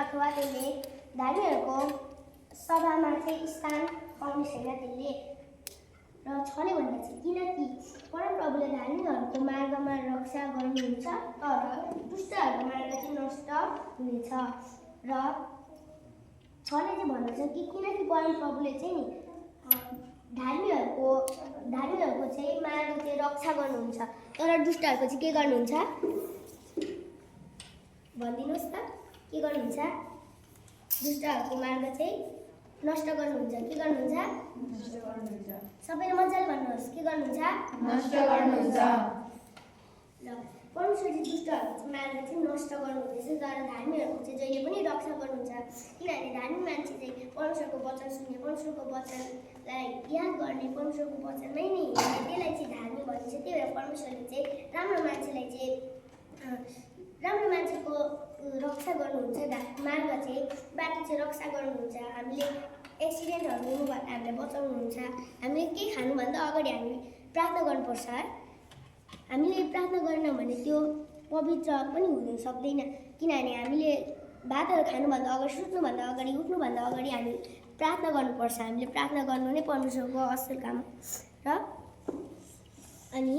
अथवा त्यसले धार्मीहरूको सभामा चाहिँ स्थान पाउने छैन त्यसले। र 6 ले भन्दा चाहिँ किनकि परमप्रभुले धार्मीहरूको मार्गमा रक्षा गर्नुहुन्छ तर दुष्टहरूको मार्ग चाहिँ नष्ट हुनेछ। र 6 ले चाहिँ भन्दछ कि किनकि परमप्रभुले चाहिँ धार्मीहरूको चाहिँ मार्ग चाहिँ रक्षा गर्नुहुन्छ तर दुष्टहरूको चाहिँ के गर्नुहुन्छ भनिदिनुहोस् त के गर्नुहुन्छ? दुष्टहरूको मार्ग चाहिँ नष्ट गर्नुहुन्छ। के गर्नुहुन्छ? सबैले मजाले भन्नुहोस् के गर्नुहुन्छ? नष्ट गर्नुहुन्छ। ल परमेश्वरले दुष्टहरूको मार्ग चाहिँ नष्ट गर्नुहुँदैछ तर धार्मीहरूको चाहिँ जहिले पनि रक्षा गर्नुहुन्छ। किनभने धार्मी मान्छे चाहिँ परमेश्वरको वचन सुन्ने, परमेश्वरको वचनलाई याद गर्ने, परमेश्वरको वचनमै नै हिँड्ने, त्यसलाई चाहिँ धार्मी भनिन्छ। त्यही भएर परमेश्वरले चाहिँ राम्रो मान्छेको रक्षा गर्नुहुन्छ। मार्ग चाहिँ बाटो चाहिँ रक्षा गर्नुहुन्छ। हामीले एक्सिडेन्टहरू हुनुभन्दा हामीलाई बचाउनुहुन्छ। हामीले केही खानुभन्दा अगाडि हामी प्रार्थना गर्नुपर्छ। हामीले प्रार्थना गरेन भने त्यो पवित्र पनि हुन सक्दैन। किनभने हामीले भातहरू खानुभन्दा अगाडि, सुत्नुभन्दा अगाडि, उठ्नुभन्दा अगाडि हामी प्रार्थना गर्नुपर्छ। हामीले प्रार्थना गर्नु नै परमेश्वरको असल काम र अनि